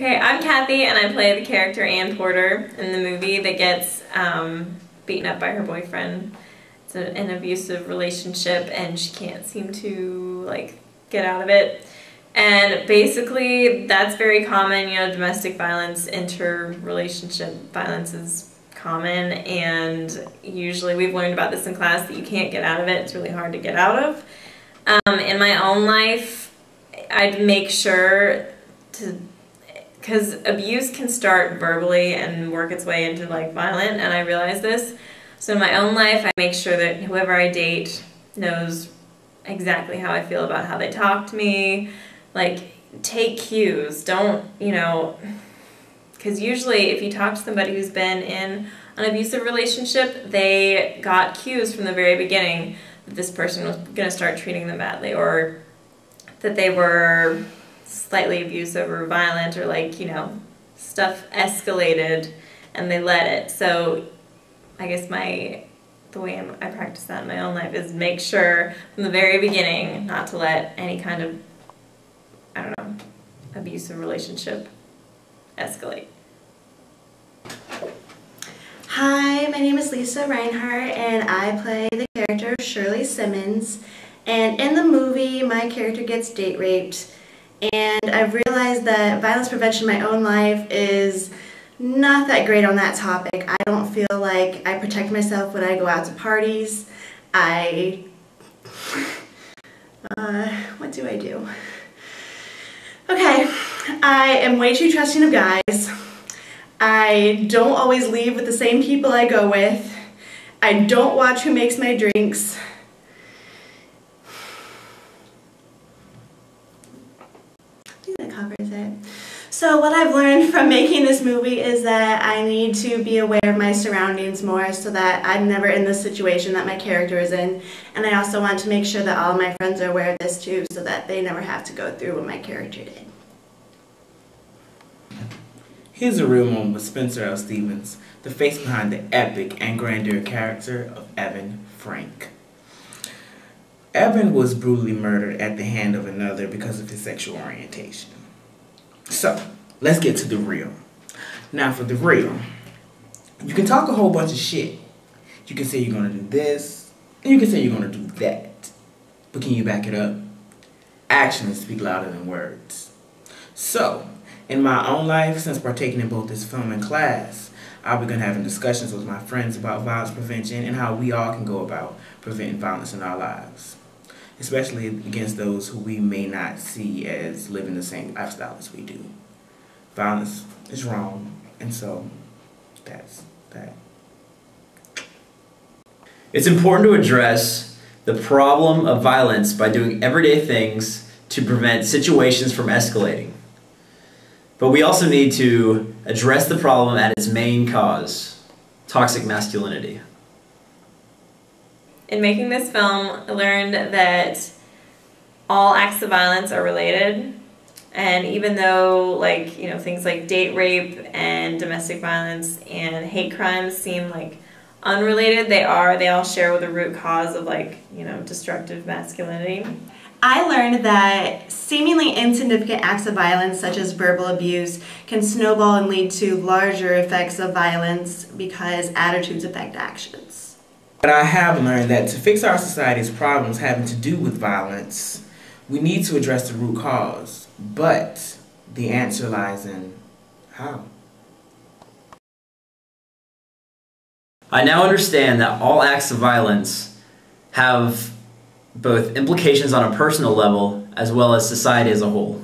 Okay, I'm Kathy, and I play the character Ann Porter in the movie that gets beaten up by her boyfriend. It's an abusive relationship, and she can't seem to, like, get out of it. And basically, that's very common, you know, domestic violence, inter-relationship violence is common, and usually we've learned about this in class that you can't get out of it. It's really hard to get out of. In my own life, I'd make sure to, because abuse can start verbally and work its way into like violent, and I realize this. So in my own life, I make sure that whoever I date knows exactly how I feel about how they talk to me. Like, take cues. Don't, you know, because usually if you talk to somebody who's been in an abusive relationship, they got cues from the very beginning that this person was going to start treating them badly, or that they were slightly abusive or violent, or like, you know, stuff escalated and they let it. So I guess the way I practice that in my own life is make sure from the very beginning not to let any kind of, I don't know, abusive relationship escalate. Hi, my name is Lisa Reinhardt, and I play the character Shirley Simmons. And in the movie, my character gets date raped, and I've realized that violence prevention in my own life is not that great on that topic. I don't feel like I protect myself when I go out to parties. What do I do? Okay, I am way too trusting of guys. I don't always leave with the same people I go with. I don't watch who makes my drinks. I think that covers it. So what I've learned from making this movie is that I need to be aware of my surroundings more so that I'm never in the situation that my character is in. And I also want to make sure that all of my friends are aware of this too, so that they never have to go through what my character did. Here's a real moment with Spencer L. Stevens, the face behind the epic and grandeur character of Evan Frank. Evan was brutally murdered at the hand of another because of his sexual orientation. So, let's get to the real. Now for the real, you can talk a whole bunch of shit. You can say you're going to do this, and you can say you're going to do that. But can you back it up? Actions speak louder than words. So, in my own life, since partaking in both this film and class, I'll begin having discussions with my friends about violence prevention and how we all can go about preventing violence in our lives, especially against those who we may not see as living the same lifestyle as we do. Violence is wrong, and so that's that. It's important to address the problem of violence by doing everyday things to prevent situations from escalating. But we also need to address the problem at its main cause, toxic masculinity. In making this film, I learned that all acts of violence are related, and even though, like, you know, things like date rape and domestic violence and hate crimes seem like unrelated, they all share with a root cause of, like, you know, destructive masculinity. I learned that seemingly insignificant acts of violence, such as verbal abuse, can snowball and lead to larger effects of violence because attitudes affect actions. But I have learned that to fix our society's problems having to do with violence, we need to address the root cause. But the answer lies in how. I now understand that all acts of violence have both implications on a personal level as well as society as a whole.